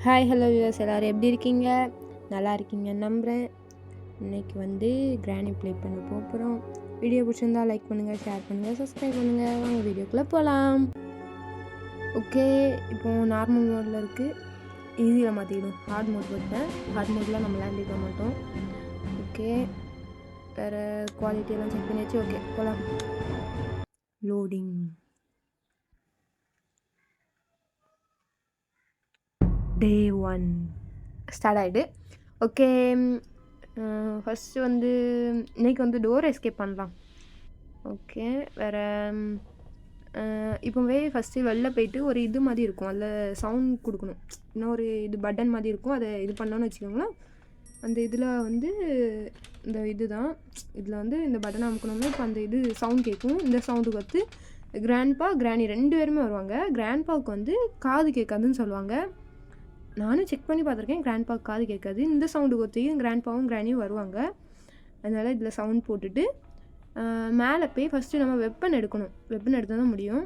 Hi hello US எல்லோரும் எப்படி இருக்கீங்க? நல்லா இருக்கீங்கன்னு நம்புகிறேன். இன்றைக்கி கிராணி ப்ளே பண்ண போகிறோம். வீடியோ பிடிச்சிருந்தா லைக் பண்ணுங்கள், ஷேர் பண்ணுங்கள், சப்ஸ்கிரைப் பண்ணுங்கள். வாங்க வீடியோக்குள்ளே போகலாம். ஓகே, இப்போது நார்மல் மோடில் இருக்குது. ஈஸியில் மாற்றிடும். ஹார்ட் மோட் போட்டேன். ஹார்ட் மோடில் நம்ம விளையாண்டிருக்க மாட்டோம். ஓகே, வேறு குவாலிட்டியெல்லாம் செக் பண்ணியாச்சு. ஓகே போகலாம். லோடிங் டே 1 ஸ்டார்ட் ஆகிடு. ஓகே, ஃபஸ்ட்டு இன்றைக்கி டோர் எஸ்கேப் பண்ணலாம். ஓகே, வேறு இப்போவே ஃபஸ்ட்டு வெளில போயிட்டு ஒரு இது மாதிரி இருக்கும், அதில் சவுண்ட் கொடுக்கணும். இன்னொரு இது பட்டன் மாதிரி இருக்கும், அதை இது பண்ணோன்னு வச்சுக்கோங்களேன். அந்த இதில் இந்த இது தான், இதில் இந்த பட்டனை அமுக்கணும்னா இப்போ அந்த இது சவுண்ட் கேட்கும். இந்த சவுண்டுக்கு கிராண்ட்பா கிராணி 2 பேருமே வருவாங்க. கிராண்ட்பாவுக்கு காது கேட்காதுன்னு சொல்லுவாங்க. நானும் செக் பண்ணி பார்த்துருக்கேன், கிராண்ட்பாவுக்கு காது கேட்காது. இந்த சவுண்டுக்கு கிராண்ட்பாவும் கிராணியும் வருவாங்க. அதனால் இதில் சவுண்ட் போட்டுட்டு மேலே போய் ஃபஸ்ட்டு நம்ம வெப்பன் எடுக்கணும். வெப்பன் எடுத்தால் தான் முடியும்.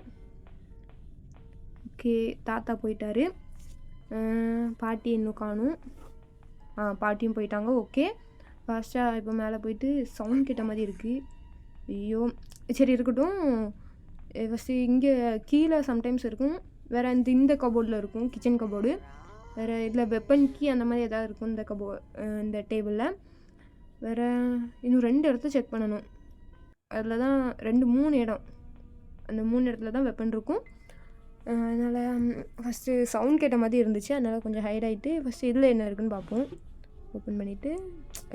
ஓகே, தாத்தா போயிட்டாரு. பாட்டி இன்னும் காணும். பாட்டியும் போயிட்டாங்க. ஓகே, ஃபாஸ்ட்டாக இப்போ மேலே போயிட்டு சவுண்ட் கேட்ட மாதிரி இருக்குது. ஐயோ, சரி இருக்கட்டும். ஃபஸ்ட்டு இங்கே கீழே சம்டைம்ஸ் இருக்கும், வேறு இந்த கபோர்டில் இருக்கும், கிச்சன் கபோர்டு. வேறு இதில் வெப்பன் கீ அந்த மாதிரி எதாவது இருக்கும் இந்த டேபிளில். வேறு இன்னும் 2 இடத்த செக் பண்ணணும். அதில் தான் 3 இடம். அந்த 3 இடத்துல தான் வெப்பன் இருக்கும். அதனால் ஃபஸ்ட்டு சவுண்ட் கேட்ட மாதிரி இருந்துச்சு. அதனால் கொஞ்சம் ஹைட் ஆகிட்டு ஃபஸ்ட்டு இதில் என்ன இருக்குதுன்னு பார்ப்போம். ஓப்பன் பண்ணிவிட்டு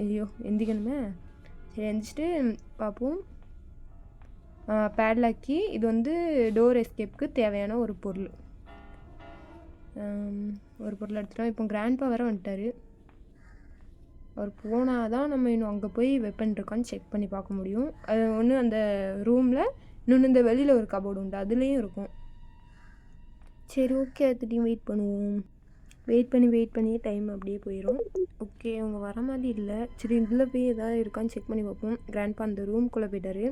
ஐயோ எந்திக்கணுமே. சரி, எந்திரிச்சிட்டு பார்ப்போம். Padlock key. இது டோர் எஸ்கேப்புக்கு தேவையான ஒரு பொருள் எடுத்துட்டோம். இப்போ கிராண்ட்பா வேறு வந்துட்டார். அவர் போனால் தான் நம்ம இன்னும் அங்கே போய் வெப்பன் இருக்கான்னு செக் பண்ணி பார்க்க முடியும். அது ஒன்று அந்த ரூமில், இன்னொன்று இந்த வெளியில் ஒரு கபோர்டு உண்டு, அதுலேயும் இருக்கும். சரி ஓகே, அதுட்டையும் வெயிட் பண்ணுவோம். வெயிட் பண்ணி டைம் அப்படியே போயிடும். ஓகே, அவங்க வர மாதிரி இல்லை. சரி, இதில் போய் எதாவது இருக்கான்னு செக் பண்ணி பார்ப்போம். கிராண்ட்பா அந்த ரூம்குள்ளே போயிட்டார்.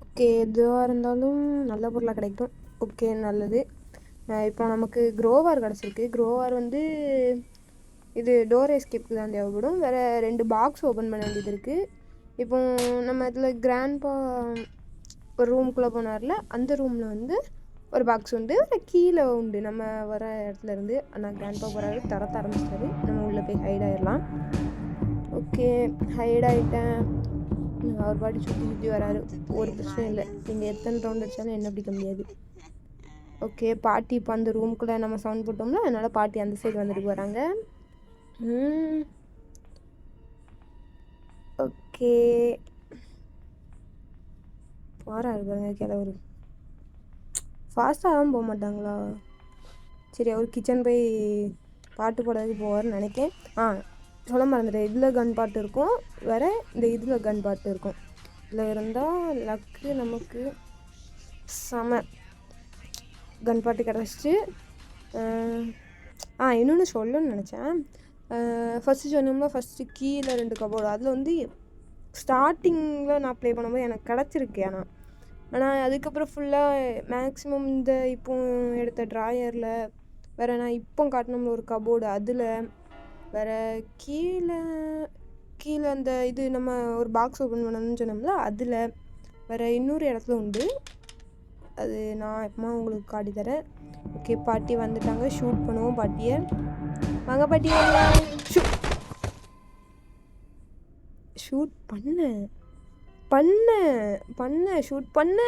ஓகே, எதுவாக இருந்தாலும் நல்ல பொருளாக கிடைக்கும். ஓகே, நல்லது. இப்போ நமக்கு க்ரோவார் கிடச்சிருக்கு. க்ரோவார் இது டோர் எஸ்கேப்புக்கு தான் தேவைப்படும். வேறு 2 பாக்ஸ் ஓப்பன் பண்ண வேண்டியது இருக்குது. இப்போ நம்ம இதில் கிராண்ட்பா ஒரு ரூம்குள்ளே போனார்ல, அந்த ரூமில் ஒரு பாக்ஸ் உண்டு, கீழே உண்டு நம்ம வர இடத்துலேருந்து. ஆனால் கிராண்ட்பா போகிறாரு, தர ஆரம்பிச்சிட்டாரு. நம்ம உள்ளே போய் ஹைட் ஆகிடலாம். ஓகே, ஹைட் ஆகிட்டேன். அவர் பாட்டி சுற்றி வராரு. ஒரு பிரச்சனையும் இல்லை. நீங்கள் எத்தனை ரவுண்ட் அடித்தாலும் என்ன பிடிக்க முடியாது. ஓகே, பாட்டி இப்போ அந்த ரூம்குள்ளே நம்ம சவுண்ட் போட்டோம்ல, அதனால் பாட்டி அந்த சைடு வந்துட்டு வராங்க. ஓகே, போகிறாரு பாருங்க கிழவர். ஃபாஸ்ட்டாக தான் போக மாட்டாங்களா? சரி, அவர் கிச்சன் போய் பாட்டு போடுறதுக்கு போவார்னு நினைக்கேன். சொல்ல மறந்துட்டேன். இதில் கன் பாட்டு இருக்கும், வேறு இந்த இதில் கன் பாட்டு இருக்கும். இதில் இருந்தால் லக்கு நமக்கு செம. கன் பாட்டு கிடச்சிட்டு இன்னொன்று சொல்லணும்னு நினச்சேன். ஃபஸ்ட்டு சொன்னோம்னா ஃபஸ்ட்டு கீழே 2 கபோர்டு, அதில் ஸ்டார்டிங்கில் நான் ப்ளே பண்ணும்போது எனக்கு கிடச்சிருக்கு. ஆனால் அதுக்கப்புறம் ஃபுல்லாக மேக்ஸிமம் இந்த இப்போ எடுத்த ட்ராயரில், வேறு நான் இப்போ காட்டினோம்ல ஒரு கபோர்டு, அதில் வேறு கீழே அந்த இது நம்ம ஒரு பாக்ஸ் ஓப்பன் பண்ணணும்னு சொன்னோம்ல, அதில் வேறு இன்னொரு இடத்துல உண்டு. அது நான் எப்பமா உங்களுக்கு காட்டி தரேன். ஓகே, பாட்டி வந்துட்டாங்க. ஷூட் பண்ணுவோம் பாட்டியை. வாங்க பாட்டி, ஷூட் பண்ண ஷூட் பண்ண.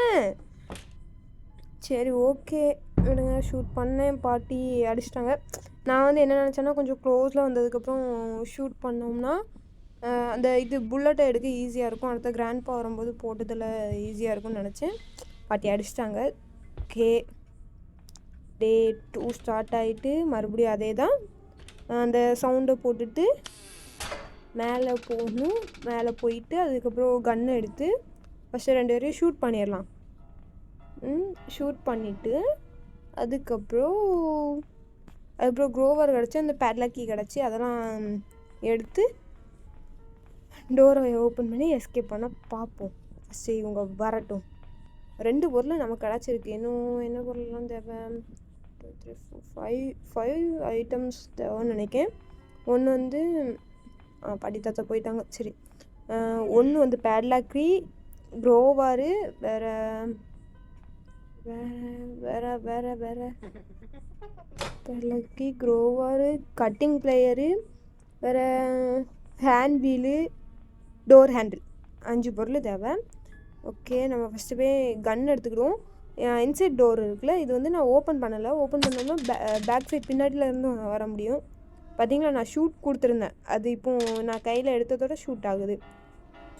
சரி ஓகே விடுங்க, ஷூட் பண்ணேன். பாட்டி அடிச்சிட்டாங்க. நான் என்ன நினச்சேன்னா, கொஞ்சம் க்ளோஸில் வந்ததுக்கப்புறம் ஷூட் பண்ணோம்னா அந்த இது புல்லட்டை எடுக்க ஈஸியாக இருக்கும். அடுத்த கிராண்ட்பா வரும்போது போட்டதில் ஈஸியாக இருக்கும்னு நினச்சேன். பாட்டி அடிச்சிட்டாங்க. ஓகே, டே 2 ஸ்டார்ட் ஆகிட்டு மறுபடியும் அதே தான். அந்த சவுண்டை போட்டுட்டு மேலே போகணும். மேலே போயிட்டு அதுக்கப்புறம் கன்னை எடுத்து ஃபஸ்ட்டு 2 பேரையும் ஷூட் பண்ணிடலாம். ஷூட் பண்ணிவிட்டு அதுக்கப்புறம் க்ரோவர் கிடச்சி, அந்த பேட்லாக் கீ கிடச்சி, அதெல்லாம் எடுத்து டோரை ஓப்பன் பண்ணி எஸ்கேப் பண்ண பார்ப்போம். ஃபஸ்ட்டு இவங்க வரட்டும். 2 பொருள் நமக்கு கிடச்சிருக்கு. இன்னும் என்ன பொருள்லாம் தேவை? 2 3 4 5 ஐட்டம்ஸ் தேவைன்னு நினைக்கிறேன். ஒன்று வந்து பாட்டி தாத்தா போயிட்டாங்க. சரி, ஒன்று வந்து பேட்லாக்கி, க்ரோவாரு, வேறு வேறு வேறு வேறு பேட்லாக்கி, க்ரோவாரு, கட்டிங் பிளேயரு, வேறு ஹேண்ட் வீலு, டோர் ஹேண்டில், 5 பொருள் தேவை. ஓகே, நம்ம ஃபஸ்ட்டு போய் கன் எடுத்துக்கிடுவோம். இன்சைட் டோர் இருக்குல்ல, இது வந்து நான் ஓப்பன் பண்ணலை. ஓப்பன் பண்ணோம்னா பேக் சைட் பின்னாடியிலேருந்து வர முடியும். பார்த்தீங்களா, நான் ஷூட் கொடுத்துருந்தேன். அது இப்போது நான் கையில் எடுத்ததோட ஷூட் ஆகுது.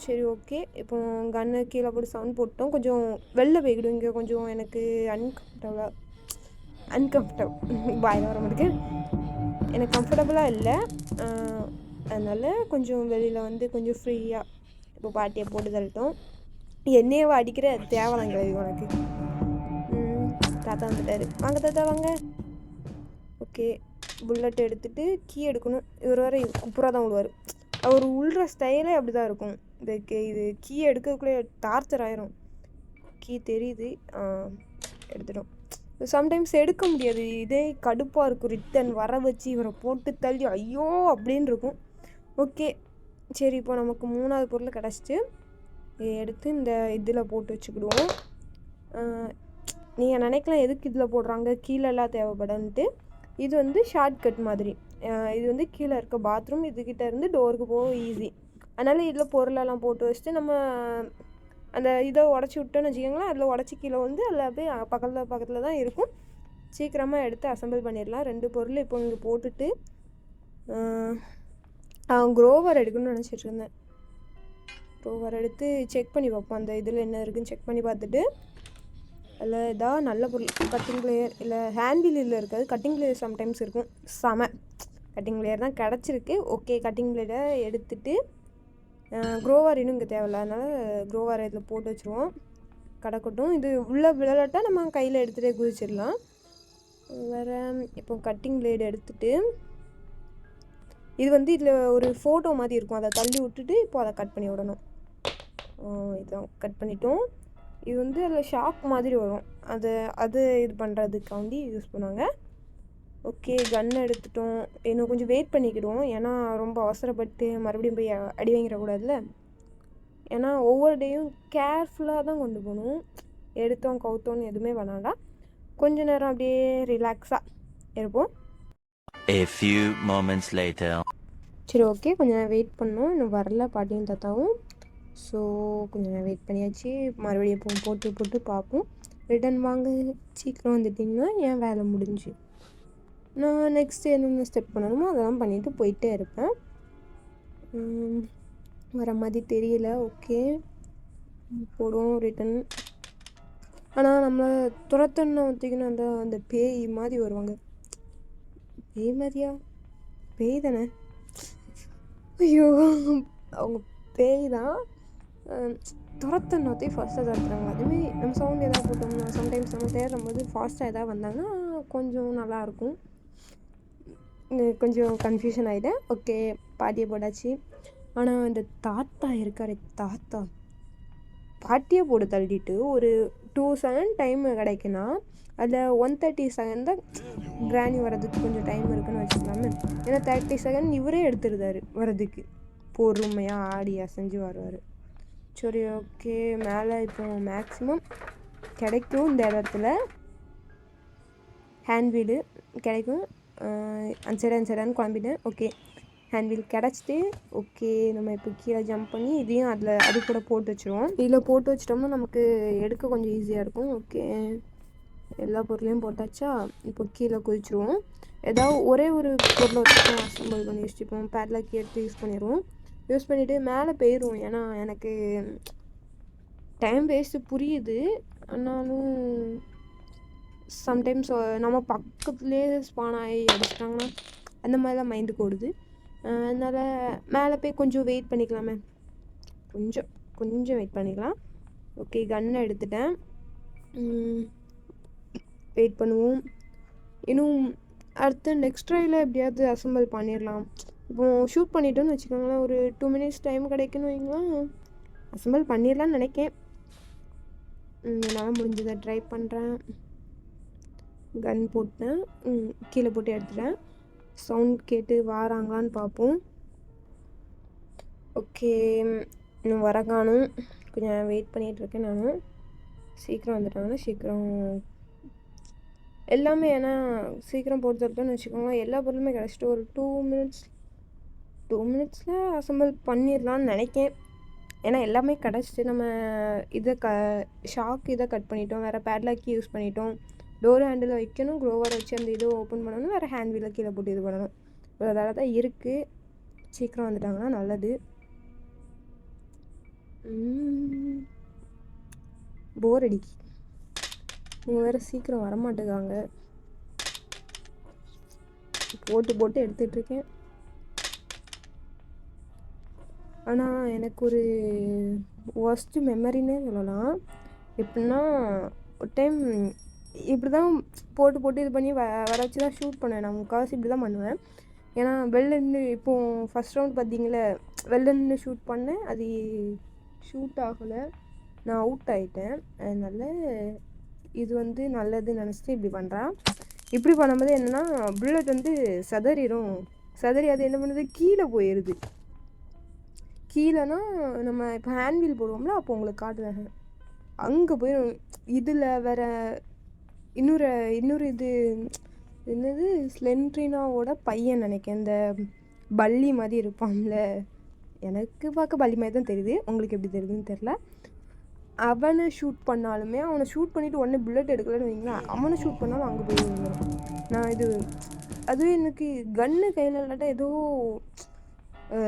சரி, ஓகே. இப்போ கன்னு கீழே போட்டு சவுண்ட் போட்டோம். கொஞ்சம் வெளில போய்கிடும். இங்கே கொஞ்சம் எனக்கு அன்கம்ஃபர்டபுள் பாயில் வர மாட்டேங்க. எனக்கு கம்ஃபர்டபுளாக இல்லை. அதனால் கொஞ்சம் வெளியில் வந்து கொஞ்சம் ஃப்ரீயாக இப்போ பாட்டியை போட்டு தரட்டும். என்னையவா அடிக்கிற தேவலாம் கிடையாது உனக்கு. தாத்தா வந்துட்டார். வாங்க தாத்தா வாங்க. ஓகே, புல்லட் எடுத்துகிட்டு கீ எடுக்கணும். இவர் வேறு குப்புறாக தான் விடுவார். அவர் உள்ற ஸ்டைலே அப்படி தான் இருக்கும். இது கீ எடுக்கிறதுக்குள்ளே டார்ச்சர் ஆயிரும். கீ தெரியுது, எடுத்துட்டோம். சம்டைம்ஸ் எடுக்க முடியாது. இதே கடுப்பாக இருக்கும். ரிட்டன் வர வச்சு இவரை போட்டு தள்ளி ஐயோ அப்படின்னு இருக்கும். ஓகே, சரி, இப்போ நமக்கு 3வது பொருள் கிடச்சிட்டு எடுத்து இந்த இதில் போட்டு வச்சுக்கிடுவோம். நீங்கள் நினைக்கலாம் எதுக்கு இதில் போடுறாங்க, கீழெல்லாம் தேவைப்படுன்ட்டு. இது வந்து ஷார்ட்கட் மாதிரி. இது வந்து கீழே இருக்க பாத்ரூம், இதுக்கிட்ட இருந்து டோருக்கு போக ஈஸி. அதனால் இதில் பொருளெல்லாம் போட்டு வச்சுட்டு நம்ம அந்த இதை உடச்சி விட்டோன்னு வச்சுக்கோங்களேன். அதில் உடச்சி கீழே வந்து அதில் அப்படியே பக்கத்தில் தான் இருக்கும். சீக்கிரமாக எடுத்து அசம்பிள் பண்ணிடலாம். 2 பொருள் இப்போ இங்கே போட்டுட்டு க்ரோவர் எடுக்கணும்னு நினச்சிட்டு இருந்தேன். க்ரோவர் எடுத்து செக் பண்ணி பார்ப்போம். அந்த இதில் என்ன இருக்குதுன்னு செக் பண்ணி பார்த்துட்டு அதில் ஏதாவது நல்ல பொருள், கட்டிங் பிளேயர் இல்லை ஹேண்ட் வீலில் இருக்காது, கட்டிங் பிளேயர் சம்டைம்ஸ் இருக்கும். கட்டிங் பிளேயர் தான் கிடச்சிருக்கு. ஓகே, கட்டிங் பிளேயரை எடுத்துகிட்டு க்ரோவர் இன்னும் இங்கே தேவையில்ல. அதனால் க்ரோவர் இதில் போட்டு வச்சுருவோம். கிடக்கட்டும். இது உள்ளே விளையாட்டா நம்ம கையில் எடுத்துகிட்டே குதிச்சிடலாம். வேறு இப்போ கட்டிங் பிளேடு எடுத்துகிட்டு இது வந்து இதில் ஒரு ஃபோட்டோ மாதிரி இருக்கும். அதை தள்ளி விட்டுட்டு இப்போ அதை கட் பண்ணி விடணும். இதான் கட் பண்ணிட்டோம். இது வந்து அதில் ஷாக் மாதிரி வரும். அது இது பண்ணுறதுக்காண்டி யூஸ் பண்ணுவாங்க. ஓகே, கன் எடுத்துட்டோம். இன்னும் கொஞ்சம் வெயிட் பண்ணிக்கிடுவோம். ஏன்னா ரொம்ப அவசரப்பட்டு மறுபடியும் போய் அடி வாங்கிடக்கூடாதுல்ல. ஏன்னா ஒவ்வொரு டேயும் கேர்ஃபுல்லாக தான் கொண்டு போகணும். எடுத்தோம் கவுத்தோன்னு எதுவுமே பண்ணாண்டா. கொஞ்ச நேரம் அப்படியே ரிலாக்ஸாக இருப்போம். A few moments later. சரி, ஓகே, கொஞ்சம் நேரம் வெயிட் பண்ணோம். இன்னும் வரல பாட்டியும் தாத்தாவும். ஸோ கொஞ்சம் நேரம் வெயிட் பண்ணியாச்சு. மறுபடியும் போட்டு பார்ப்போம். ரிட்டன் வாங்க, சீக்கிரம் வந்துட்டிங்கன்னா என் வேலை முடிஞ்சு. நான் நெக்ஸ்ட்டு என்னென்ன ஸ்டெப் பண்ணணுமோ அதெல்லாம் பண்ணிவிட்டு போயிட்டே இருப்பேன். வர மாதிரி தெரியல. ஓகே, போடுவோம் ரிட்டன். ஆனால் நம்மளை துரத்தன்னு ஒத்திக்கணும். அந்த பேய் மாதிரி வருவாங்க. பேய் மாதிரியா? பேய் தானே? ஐயோ, அவங்க பேய் தான். துரத்தன்னோத்தையும் ஃபாஸ்ட்டாக துரத்துறாங்க. அதுமாரி நம்ம சவுண்ட் எதாவது போட்டோம்னா சம்டைம்ஸ் நம்ம தேடும் போது ஃபாஸ்ட்டாக எதாவது வந்தாங்கன்னா கொஞ்சம் நல்லாயிருக்கும். கொஞ்சம் கன்ஃபியூஷன் ஆகிட்டேன். ஓகே, பாட்டியை போட்டாச்சு. ஆனால் இந்த தாத்தா இருக்கார், தாத்தா பாட்டியை போட்டு தள்ளிட்டு ஒரு 2 செகண்ட் டைம் கிடைக்குன்னா அதில் 130 செகண்ட் தான் கிராணி வரதுக்கு கொஞ்சம் டைம் இருக்குதுன்னு வச்சுக்கலாமே. ஏன்னா 30 செகண்ட் இவரே எடுத்துருந்தார் வரதுக்கு. பொறுமையாக ஆடி அசைஞ்சு வருவார். சரி, ஓகே, மேலே இப்போ மேக்ஸிமம் கிடைக்கும். இந்த இடத்துல ஹேண்ட் வீலு கிடைக்கும். அன்சைடான்னு குழம்பிட்டேன். ஓகே, ஹேண்ட் வீல் கிடச்சிட்டு ஓகே, நம்ம இப்போ கீழே ஜம்ப் பண்ணி இதையும் அது கூட போட்டு வச்சுருவோம். இதில் போட்டு வச்சிட்டோம்னா நமக்கு எடுக்க கொஞ்சம் ஈஸியாக இருக்கும். ஓகே, எல்லா பொருளையும் போட்டாச்சா? இப்போ கீழே குதிச்சிருவோம். ஏதாவது ஒரே ஒரு பொருளை வச்சு அசம்பிள் பண்ணி வச்சுப்போம். பேட்லாக்கி எடுத்து யூஸ் பண்ணிடுவோம். யூஸ் பண்ணிவிட்டு மேலே போயிடுவோம். ஏன்னா எனக்கு டைம் வேஸ்ட்டு புரியுது. ஆனாலும் சம்டைம்ஸ் நம்ம பக்கத்துலேயே ஸ்பான் ஆகி அடிச்சிட்டாங்கன்னா அந்த மாதிரிலாம் மைண்டுக்கு ஓடுது. அதனால் மேலே போய் கொஞ்சம் வெயிட் பண்ணிக்கலாமே. கொஞ்சம் வெயிட் பண்ணிக்கலாம். ஓகே, கன்னை எடுத்துட்டேன். வெயிட் பண்ணுவோம். இன்னும் அடுத்து நெக்ஸ்ட் ட்ரையில் எப்படியாவது அசம்பிள் பண்ணிடலாம். இப்போது ஷூட் பண்ணிட்டோன்னு வச்சுக்கோங்களேன், ஒரு 2 மினிட்ஸ் டைம் கிடைக்குன்னு வைங்களேன், அசம்பிள் பண்ணிடலான்னு நினைக்கேன். என்னால் முடிஞ்சதை ட்ரை பண்ணுறேன். கன் போட்டேன், கீழே போட்டு எடுத்துட்டேன். சவுண்ட் கேட்டு வாராங்களான்னு பார்ப்போம். ஓகே, இன்னும் வர காணும். கொஞ்சம் வெயிட் பண்ணிகிட்ருக்கேன் நான். சீக்கிரம் வந்துட்டாங்கன்னா சீக்கிரம் எல்லாமே, ஏன்னா சீக்கிரம் போட்டு தரட்டோன்னு வச்சுக்கோங்களேன். எல்லா பொருளுமே கிடச்சிட்டு ஒரு 2 மினிட்ஸில் அசம்பிள் பண்ணிடலான்னு நினைக்கேன். ஏன்னா எல்லாமே கிடச்சிட்டு நம்ம இதை ஷாக் இதை கட் பண்ணிட்டோம், வேறு பேட்லாக்கி யூஸ் பண்ணிட்டோம், டோர் ஹேண்டில் வைக்கணும், க்ரோவரை வச்சு அந்த இதை ஓப்பன் பண்ணணும், வேறு ஹேண்ட் வீலை கீழே போட்டு இது பண்ணணும். அதனால தான் இருக்குது. சீக்கிரம் வந்துட்டாங்கன்னா நல்லது. போர் அடிக்கி, இவங்க வேறு சீக்கிரம் வரமாட்டேங்காங்க. போட்டு எடுத்துகிட்ருக்கேன். ஆனால் எனக்கு ஒரு ஒர்ஸ்ட்டு மெமரின்னே சொல்லலாம். எப்படின்னா, ஒரு டைம் இப்படி தான் போட்டு இது பண்ணி வர வச்சு தான் ஷூட் பண்ணுவேன். நான் முக்கால்வாசி இப்படி தான் பண்ணுவேன். ஏன்னா வெளிலேருந்து இப்போது ஃபஸ்ட் ரவுண்ட் பார்த்தீங்களே, வெளிலேருந்து ஷூட் பண்ணேன், அது ஷூட் ஆகலை, நான் அவுட் ஆகிட்டேன். அதனால் இது வந்து நல்லதுன்னு நினச்சிட்டு இப்படி பண்ணுறேன். இப்படி பண்ணும்போது என்னென்னா, புல்லட் வந்து சதறி அது என்ன பண்ணுது, கீழே போயிடுது. கீழேனா நம்ம இப்போ ஹேண்ட் வீல் போடுவோம்ல, அப்போ உங்களுக்கு காட்டுவேன், அங்கே போயிடும். இதில் வேறு இன்னொரு இது என்னது, ஸ்லெண்ட்ரினாவோட பையன் நினைக்கிறேன், இந்த பல்லி மாதிரி இருப்பான்ல, எனக்கு பார்க்க பல்லி மாதிரி தான் தெரியுது, உங்களுக்கு எப்படி தெரியுதுன்னு தெரில. அவனை ஷூட் பண்ணாலுமே, அவனை ஷூட் பண்ணிவிட்டு உடனே புல்லட் எடுக்கலன்னு வைங்களேன், அவனை ஷூட் பண்ணாலும் அங்கே போய் விழுந்துடும். நான் அதுவும் எனக்கு கன்று கையில் இல்லாட்டா ஏதோ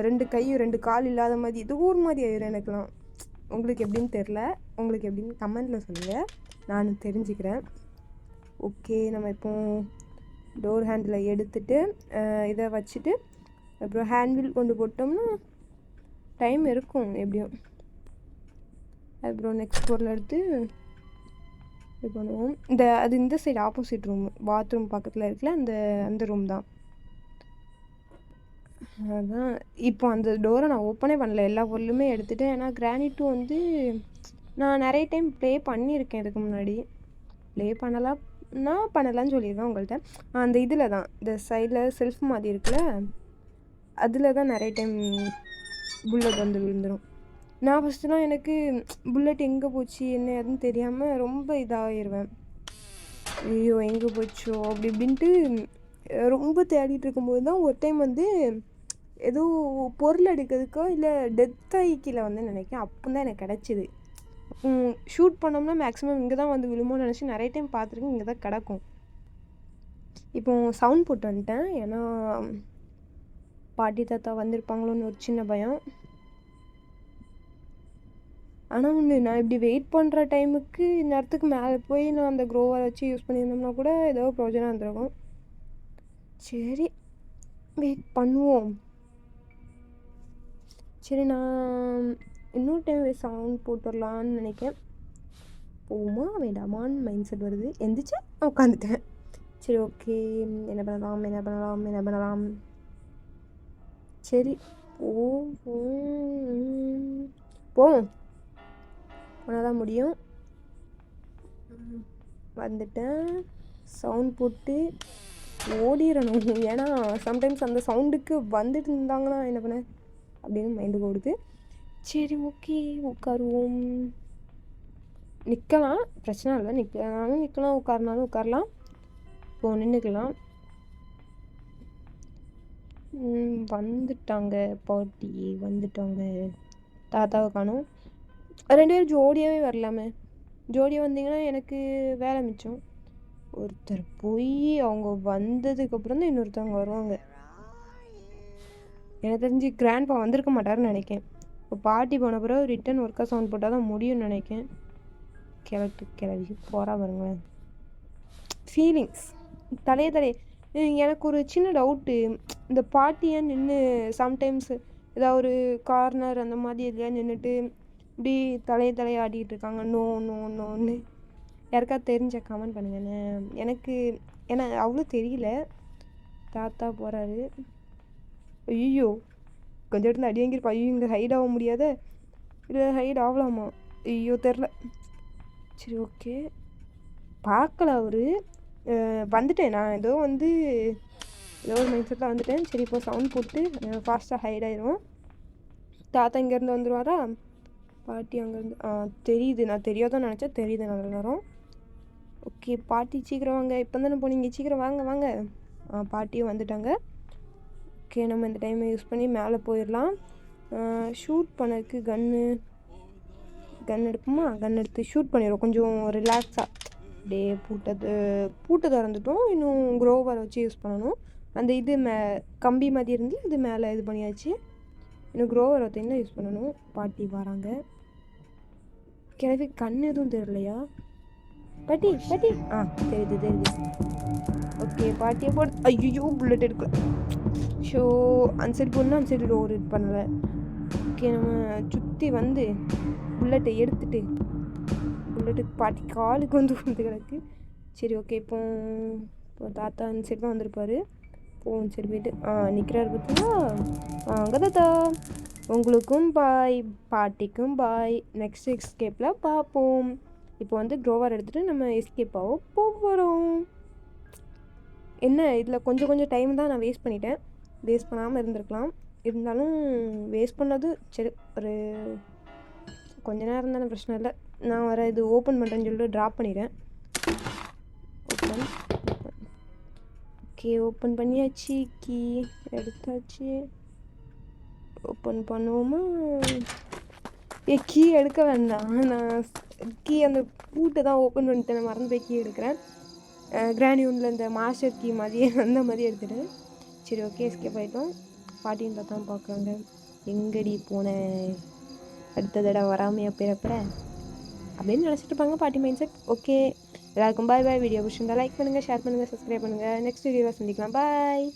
2 கை 2 கால் இல்லாத மாதிரி ஏதோ ஒரு மாதிரி ஆயிடும் எனக்குலாம். உங்களுக்கு எப்படின்னு தெரில, உங்களுக்கு எப்படின்னு கமெண்டில் சொல்லுங்கள், நான் தெரிஞ்சுக்கிறேன். ஓகே, நம்ம இப்போ டோர் ஹேண்டில் எடுத்துகிட்டு இதை வச்சுட்டு அப்புறம் ஹேண்ட் வீல் கொண்டு போட்டோம்னா டைம் இருக்கும் எப்படியும். அப்புறம் நெக்ஸ்ட் பொருள் எடுத்து இது பண்ணுவோம். இந்த சைடு ஆப்போசிட் ரூம், பாத்ரூம் பக்கத்தில் இருக்குல்ல, அந்த ரூம் தான். அதான் இப்போ அந்த டோரை நான் ஓப்பனே பண்ணல, எல்லா பொருளுமே எடுத்துகிட்டேன். ஏன்னா கிரானைட்டும் வந்து நான் நிறைய டைம் ப்ளே பண்ணியிருக்கேன் இதுக்கு முன்னாடி. ப்ளே பண்ணலான்னு சொல்லிடுவேன் உங்கள்கிட்ட. அந்த இதில் தான், இந்த சைடில் செல்ஃப் மாதிரி இருக்குல்ல, அதில் தான் நிறைய டைம் புல்லட் வந்து விழுந்துடும். நான் ஃபஸ்ட்டுலாம் எனக்கு புல்லட் எங்கே போச்சு என்ன ஏதுன்னு தெரியாமல் ரொம்ப இதாகிடுவேன். ஐயோ எங்கே போச்சோ அப்படி இப்படின்ட்டு ரொம்ப தேடிட்டு இருக்கும்போது தான் ஒரு டைம் வந்து ஏதோ பொருள் எடுக்கிறதுக்கோ இல்லை டெத் ஆகிக்கில் வந்து நினைக்கிறேன், அப்போ தான் எனக்கு கிடச்சிது. ஷூட் பண்ணோம்னா மேக்ஸிமம் இங்கே தான் வந்து விழுமோன்னு நினச்சி நிறைய டைம் பார்த்துருக்கேன், இங்கே தான் கிடக்கும். இப்போ சவுண்ட் போட்டு வந்துட்டேன், ஏன்னா பாட்டி தாத்தா வந்திருப்பாங்களோன்னு ஒரு சின்ன பயம். ஆனால் ஒன்று, நான் இப்படி வெயிட் பண்ணுற டைமுக்கு நேரத்துக்கு மேலே போய் நான் அந்த க்ரோவரை வச்சு யூஸ் பண்ணியிருந்தோம்னா கூட ஏதோ ப்ரோஜனம் வந்துருக்கும். சரி வெயிட் பண்ணுவோம். சரி, நான் இன்னொரு டைம் சவுண்ட் போட்டுடலான்னு நினைக்கிறேன். போமா வேண்டாமான்னு மைண்ட் செட் வருது. எந்திரிச்சு உட்காந்துட்டேன். சரி ஓகே, என்ன பண்ணலாம். சரி போவோம் போனால் தான் முடியும். வந்துட்டேன், சவுண்ட் போட்டு ஓடிடணும். ஏன்னா சம்டைம்ஸ் அந்த சவுண்டுக்கு வந்துட்டு இருந்தாங்கன்னா என்ன பண்ண அப்படின்னு மைண்டுக்கு ஓடுது. சரி ஓகே, உட்காருவோம். நிற்கலாம், பிரச்சனை இல்லை, நிற்கலாம், உட்காரலாம். இப்போ நின்றுக்கலாம். வந்துட்டாங்க பாட்டி, வந்துட்டாங்க. தாத்தாவை காணும். 2 பேரும் ஜோடியாகவே வரலாமே, ஜோடியாக வந்தீங்கன்னா எனக்கு வேலை மிச்சம். ஒருத்தர் போய் அவங்க வந்ததுக்கப்புறம் தான் இன்னொருத்தவங்க வருவாங்க. எனக்கு தெரிஞ்சு கிராண்ட்பா வந்திருக்க மாட்டாருன்னு நினைக்கேன். இப்போ பாட்டி போன பிறகு ரிட்டன் ஒர்க்காக சவுண்ட் போட்டால் தான் முடியும்னு நினைக்கேன். கிளவி போகிறா பாருங்களேன். ஃபீலிங்ஸ் தலையே எனக்கு ஒரு சின்ன டவுட்டு. இந்த பாட்டியை நின்று சம்டைம்ஸ் ஏதாவது ஒரு கார்னர் அந்த மாதிரி எதுலையா நின்றுட்டு இப்படி தலையை ஆடிக்கிட்டு இருக்காங்க. நோன்னு யாருக்கா தெரிஞ்ச கமெண்ட் பண்ணுங்கண்ணே. எனக்கு ஏன்னா அவ்வளோ தெரியல. தாத்தா போகிறாரு. ஐயோ கொஞ்சம் இடத்துல அடி வாங்கியிருப்பா. ஐயோ இங்கே ஹைட் ஆக முடியாத, இல்லை ஹைட் ஆகலாமா, ஐயோ தெரில. சரி ஓகே, பார்க்கல அவர். வந்துட்டேன் நான் ஏதோ ஒரு மைண்ட் செட்டில் வந்துட்டேன். சரி இப்போ சவுண்ட் போட்டு ஃபாஸ்ட்டாக ஹைட் ஆயிரும். தாத்தா இங்கேருந்து வந்துடுவாரா, பாட்டி அங்கேருந்து தெரியுது. நான் தெரியாதான் நினச்சேன், தெரியுது நல்ல நேரம். ஓகே பாட்டி சீக்கிரம் வாங்க, இப்போ தானே போனீங்க, சீக்கிரம் வாங்க வாங்க. பாட்டியும் வந்துட்டாங்க. ஓகே நம்ம இந்த டைமை யூஸ் பண்ணி மேலே போயிடலாம். ஷூட் பண்ணதுக்கு கன் எடுப்போமா, கன் எடுத்து ஷூட் பண்ணிடுவோம் கொஞ்சம் ரிலாக்ஸாக. அப்படியே பூட்டை திறந்துட்டோம். இன்னும் க்ரோவர் வச்சு யூஸ் பண்ணணும். அந்த இது கம்பி மாதிரி இருந்து அது மேலே இது பண்ணியாச்சு. இன்னும் க்ரோவர் வச்சு யூஸ் பண்ணணும். பாட்டி வராங்க. கிளவி கண் எதுவும் தெரியலையா பாட்டி? பாட்டி தெரியுது. ஓகே பாட்டியை போட்டு ஐயோ புல்லட் எடுக்கல. ஷோ அந்த சைடு போடணும், அந்த சைடு டோர் இது பண்ணலை. ஓகே நம்ம சுற்றி வந்து புல்லட்டை எடுத்துட்டு பாட்டி காலுக்கு வந்து கிடக்கு. சரி ஓகே இப்போ தாத்தா அந்த சைடு தான் வந்திருப்பாரு. போவோம் சரி போயிட்டு நிற்கிறாரு பார்த்தீங்களா, அங்கே தாத்தா. உங்களுக்கும் பாய், பாட்டிக்கும் பாய். நெக்ஸ்ட் எஸ்கேப்பில் பார்ப்போம். இப்போ வந்து க்ரோவர் எடுத்துகிட்டு நம்ம எஸ்கேப் போகிறோம். என்ன இதில் கொஞ்சம் டைம் தான் நான் வேஸ்ட் பண்ணிட்டேன். வேஸ்ட் பண்ணாமல் இருந்திருக்கலாம். இருந்தாலும் வேஸ்ட் பண்ணது சரி, ஒரு கொஞ்ச நேரம் இருந்தாலும் பிரச்சனை இல்லை. நான் வர இது ஓப்பன் பண்ணுறேன்னு சொல்லிட்டு ட்ராப் பண்ணிடுறேன். ஓகே ஓப்பன் பண்ணியாச்சு, கீ எடுத்தாச்சு. ஓப்பன் பண்ணுவோமா? கீ எடுக்க வேண்டாம், நான் கீ அந்த பூட்டை தான் ஓப்பன் பண்ணிட்டேன். நான் மறந்து போய் கீ எடுக்கிறேன். கிரானியூனில் இந்த மாஸ்டர் கீ மாதிரி அந்த மாதிரி எடுத்துட்டேன். சரி ஓகே எஸ்கேப் ஆகிட்டோம். பாட்டின்னு பார்த்தா பார்க்குறாங்க, எங்கடி போனேன், அடுத்த தடவை வராமையா பிறப்புற அப்படின்னு நினச்சிட்டு இருப்பாங்க பாட்டி மைண்ட் செட். ஓகே எல்லாருக்கும் பாய். வீடியோ பிடிச்சிருந்தா லைக் பண்ணுங்கள், ஷேர் பண்ணுங்கள், சப்ஸ்கிரைப் பண்ணுங்கள். நெக்ஸ்ட் வீடியோவில் சந்திக்கலாம். பாய்.